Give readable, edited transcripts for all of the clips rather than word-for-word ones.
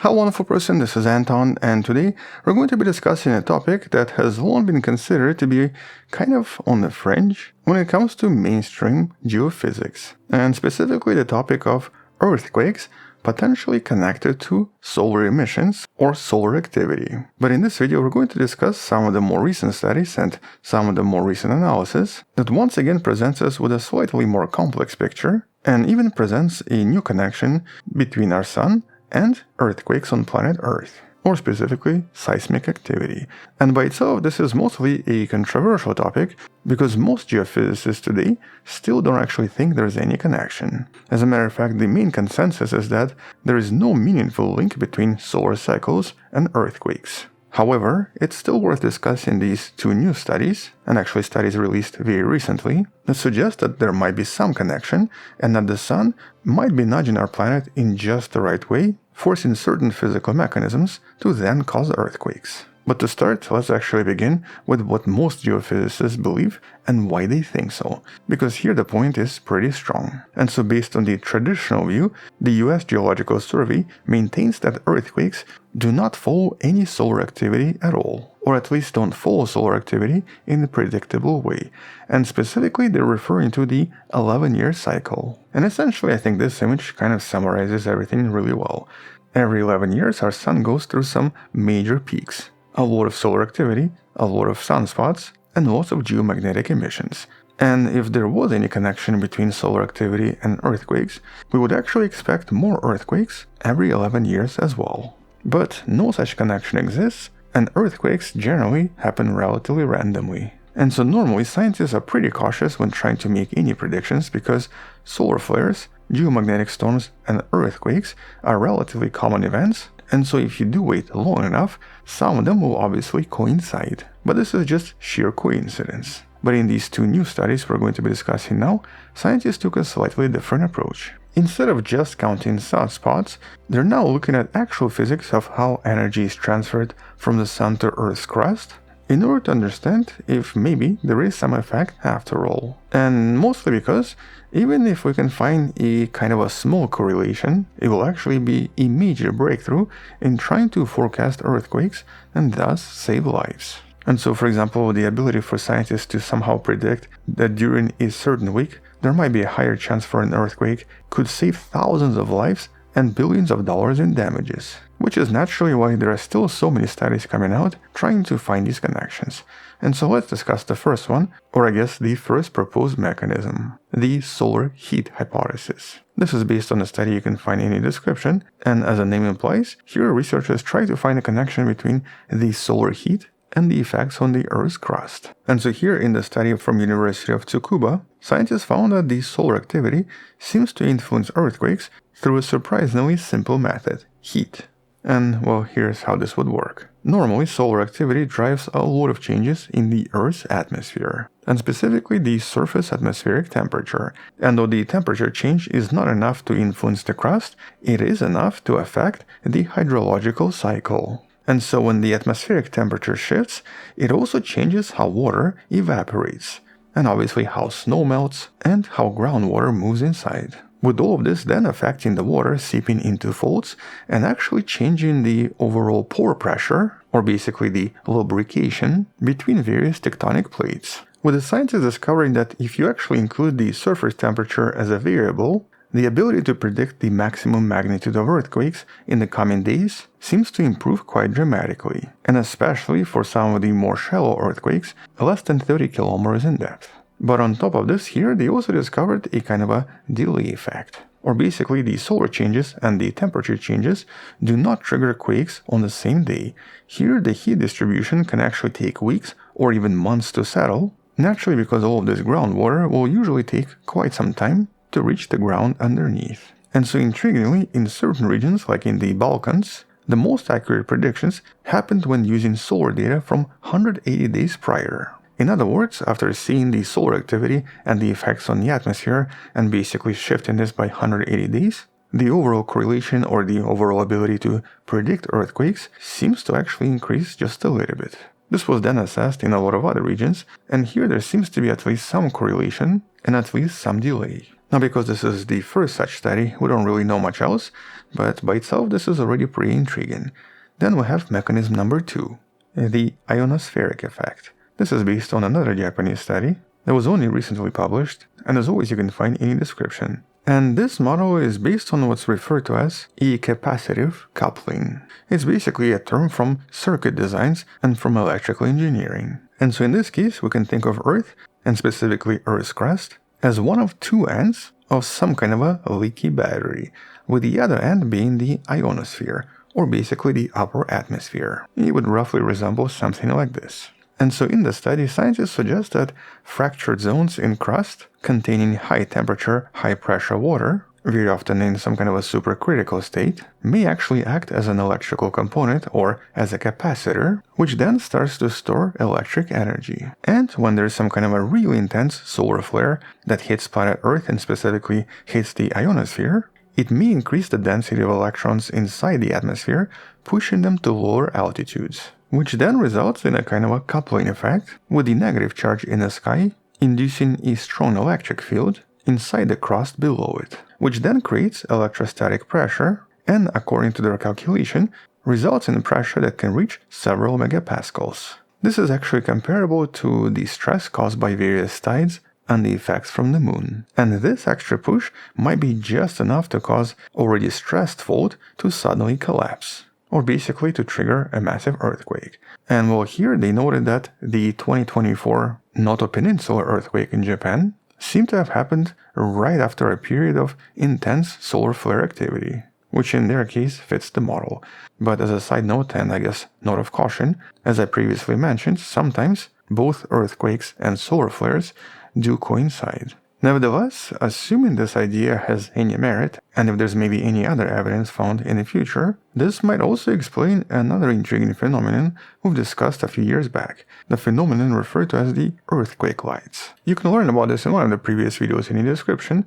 Hello wonderful person, this is Anton, and today we're going to be discussing a topic that has long been considered to be kind of on the fringe when it comes to mainstream geophysics, and specifically the topic of earthquakes potentially connected to solar emissions or solar activity. But in this video we're going to discuss some of the more recent studies and some of the more recent analysis that once again presents us with a slightly more complex picture and even presents a new connection between our Sun and earthquakes on planet Earth, or specifically seismic activity. And by itself, this is mostly a controversial topic because most geophysicists today still don't actually think there's any connection. As a matter of fact, the main consensus is that there is no meaningful link between solar cycles and earthquakes. However, it's still worth discussing these two new studies, and actually studies released very recently, that suggest that there might be some connection and that the Sun might be nudging our planet in just the right way, forcing certain physical mechanisms to then cause earthquakes. But to start, let's actually begin with what most geophysicists believe and why they think so, because here the point is pretty strong. And so based on the traditional view, the US Geological Survey maintains that earthquakes do not follow any solar activity at all, or at least don't follow solar activity in a predictable way. And specifically they're referring to the 11-year cycle. And essentially I think this image kind of summarizes everything really well. Every 11 years our Sun goes through some major peaks. A lot of solar activity, a lot of sunspots, and lots of geomagnetic emissions. And if there was any connection between solar activity and earthquakes, we would actually expect more earthquakes every 11 years as well. But no such connection exists, and earthquakes generally happen relatively randomly. And so normally scientists are pretty cautious when trying to make any predictions because solar flares, geomagnetic storms, and earthquakes are relatively common events. And so if you do wait long enough, some of them will obviously coincide. But this is just sheer coincidence. But in these two new studies we're going to be discussing now, scientists took a slightly different approach. Instead of just counting sunspots, they're now looking at actual physics of how energy is transferred from the Sun to Earth's crust, in order to understand if maybe there is some effect after all. And mostly because even if we can find a kind of a small correlation, it will actually be a major breakthrough in trying to forecast earthquakes and thus save lives. And so, for example, the ability for scientists to somehow predict that during a certain week there might be a higher chance for an earthquake could save thousands of lives and billions of dollars in damages, which is naturally why there are still so many studies coming out trying to find these connections. And so let's discuss the first one, or I guess the first proposed mechanism, the solar heat hypothesis. This is based on a study you can find in the description, and as the name implies, here researchers try to find a connection between the solar heat and the effects on the Earth's crust. And so here in the study from University of Tsukuba, scientists found that the solar activity seems to influence earthquakes through a surprisingly simple method, heat. And well, here's how this would work. Normally, solar activity drives a lot of changes in the Earth's atmosphere, and specifically the surface atmospheric temperature. And though the temperature change is not enough to influence the crust, it is enough to affect the hydrological cycle. And so when the atmospheric temperature shifts, it also changes how water evaporates, and obviously how snow melts, and how groundwater moves inside. With all of this then affecting the water seeping into faults and actually changing the overall pore pressure, or basically the lubrication, between various tectonic plates. With the scientists discovering that if you actually include the surface temperature as a variable, the ability to predict the maximum magnitude of earthquakes in the coming days seems to improve quite dramatically, and especially for some of the more shallow earthquakes less than 30 kilometers in depth. But on top of this, here they also discovered a kind of a delay effect. Or basically the solar changes and the temperature changes do not trigger quakes on the same day. Here the heat distribution can actually take weeks or even months to settle, naturally because all of this groundwater will usually take quite some time to reach the ground underneath. And so intriguingly, in certain regions like in the Balkans, the most accurate predictions happened when using solar data from 180 days prior. In other words, after seeing the solar activity and the effects on the atmosphere and basically shifting this by 180 days, the overall correlation or the overall ability to predict earthquakes seems to actually increase just a little bit. This was then assessed in a lot of other regions, and here there seems to be at least some correlation and at least some delay. Now, because this is the first such study, we don't really know much else, but by itself this is already pretty intriguing. Then we have mechanism number 2, the ionospheric effect. This is based on another Japanese study that was only recently published, and as always you can find any description. And this model is based on what's referred to as a capacitive coupling. It's basically a term from circuit designs and from electrical engineering. And so in this case we can think of Earth, and specifically Earth's crust, as one of two ends of some kind of a leaky battery, with the other end being the ionosphere, or basically the upper atmosphere. It would roughly resemble something like this. And so in the study, scientists suggest that fractured zones in crust containing high temperature, high pressure water, very often in some kind of a supercritical state, may actually act as an electrical component or as a capacitor, which then starts to store electric energy. And when there is some kind of a really intense solar flare that hits planet Earth and specifically hits the ionosphere, it may increase the density of electrons inside the atmosphere, pushing them to lower altitudes, which then results in a kind of a coupling effect, with the negative charge in the sky inducing a strong electric field inside the crust below it, which then creates electrostatic pressure and, according to their calculation, results in pressure that can reach several megapascals. This is actually comparable to the stress caused by various tides and the effects from the moon. And this extra push might be just enough to cause already stressed fault to suddenly collapse, or basically to trigger a massive earthquake. And well, here they noted that the 2024 Noto Peninsula earthquake in Japan seemed to have happened right after a period of intense solar flare activity, which in their case fits the model. But as a side note, and I guess note of caution, as I previously mentioned, sometimes both earthquakes and solar flares do coincide. Nevertheless, assuming this idea has any merit, and if there's maybe any other evidence found in the future, this might also explain another intriguing phenomenon we've discussed a few years back, the phenomenon referred to as the earthquake lights. You can learn about this in one of the previous videos in the description,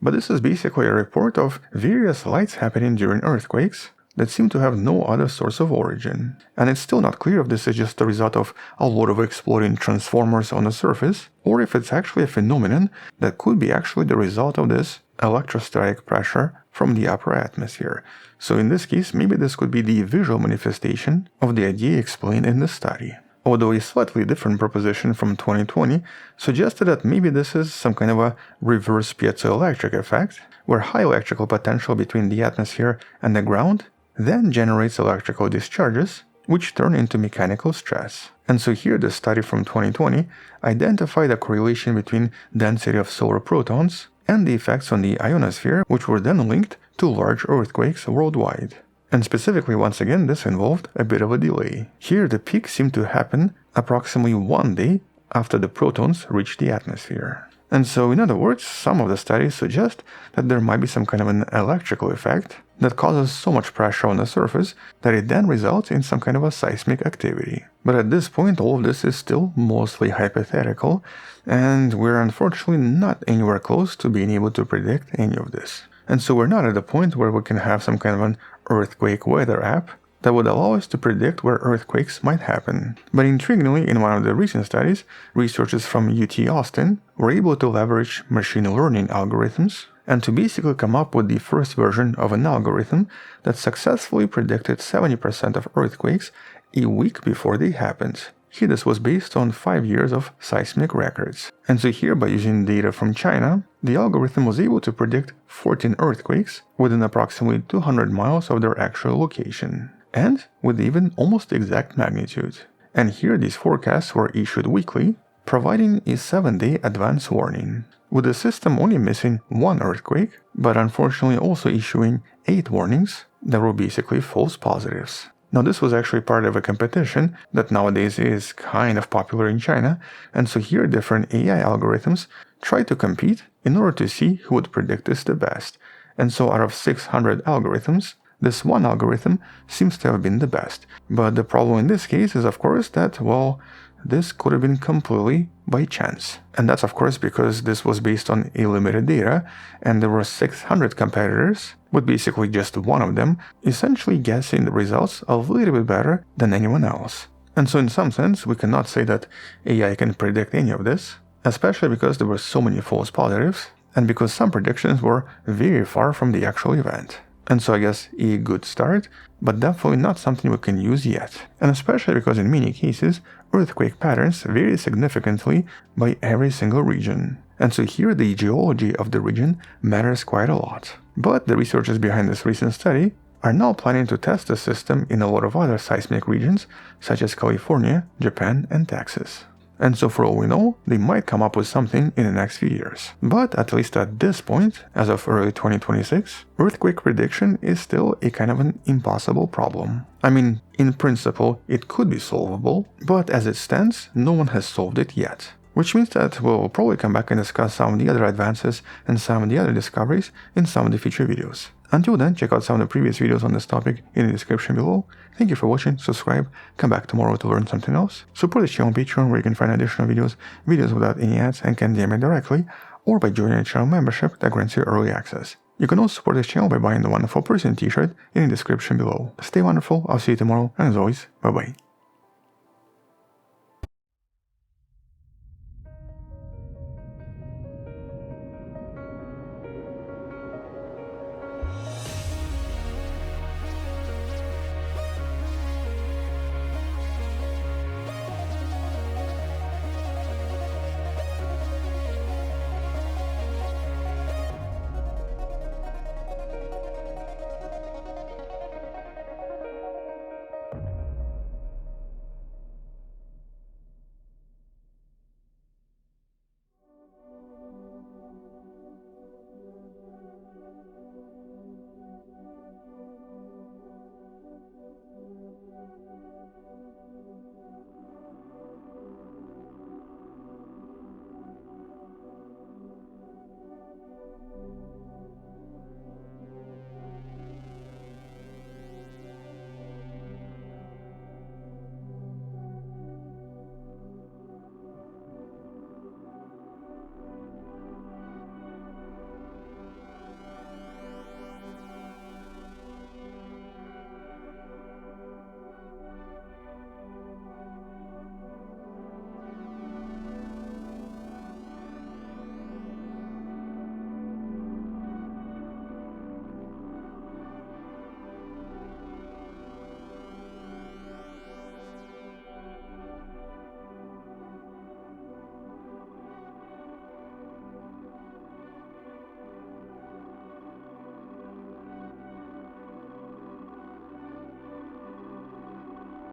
but this is basically a report of various lights happening during earthquakes that seem to have no other source of origin. And it's still not clear if this is just the result of a lot of exploding transformers on the surface, or if it's actually a phenomenon that could be actually the result of this electrostatic pressure from the upper atmosphere. So in this case, maybe this could be the visual manifestation of the idea explained in the study. Although a slightly different proposition from 2020 suggested that maybe this is some kind of a reverse piezoelectric effect, where high electrical potential between the atmosphere and the ground then generates electrical discharges, which turn into mechanical stress. And so here the study from 2020 identified a correlation between density of solar protons and the effects on the ionosphere, which were then linked to large earthquakes worldwide. And specifically, once again, this involved a bit of a delay. Here the peak seemed to happen approximately 1 day after the protons reached the atmosphere. And so, in other words, some of the studies suggest that there might be some kind of an electrical effect that causes so much pressure on the surface that it then results in some kind of a seismic activity. But at this point, all of this is still mostly hypothetical, and we're unfortunately not anywhere close to being able to predict any of this. And so we're not at the point where we can have some kind of an earthquake weather app that would allow us to predict where earthquakes might happen. But intriguingly, in one of the recent studies, researchers from UT Austin were able to leverage machine learning algorithms and to basically come up with the first version of an algorithm that successfully predicted 70% of earthquakes a week before they happened. Here this was based on 5 years of seismic records. And so here, by using data from China, the algorithm was able to predict 14 earthquakes within approximately 200 miles of their actual location, and with even almost exact magnitude. And here these forecasts were issued weekly, providing a 7-day advance warning, with the system only missing 1 earthquake, but unfortunately also issuing 8 warnings that were basically false positives. Now this was actually part of a competition that nowadays is kind of popular in China, and so here different AI algorithms try to compete in order to see who would predict this the best. And so out of 600 algorithms, this one algorithm seems to have been the best. But the problem in this case is of course that, well, this could have been completely by chance. And that's of course because this was based on a limited data, and there were 600 competitors, with basically just one of them essentially guessing the results a little bit better than anyone else. And so in some sense, we cannot say that AI can predict any of this, especially because there were so many false positives, and because some predictions were very far from the actual event. And so I guess a good start, but definitely not something we can use yet. And especially because in many cases, earthquake patterns vary significantly by every single region. And so here the geology of the region matters quite a lot. But the researchers behind this recent study are now planning to test the system in a lot of other seismic regions, such as California, Japan, and Texas. And so for all we know, they might come up with something in the next few years. But at least at this point, as of early 2026, earthquake prediction is still a kind of an impossible problem. I mean, in principle, it could be solvable, but as it stands, no one has solved it yet. Which means that we'll probably come back and discuss some of the other advances and some of the other discoveries in some of the future videos. Until then, check out some of the previous videos on this topic in the description below. Thank you for watching, subscribe, come back tomorrow to learn something else. Support the channel on Patreon where you can find additional videos without any ads and can DM me directly, or by joining a channel membership that grants you early access. You can also support this channel by buying the Wonderful Person t-shirt in the description below. Stay wonderful, I'll see you tomorrow, and as always, bye bye.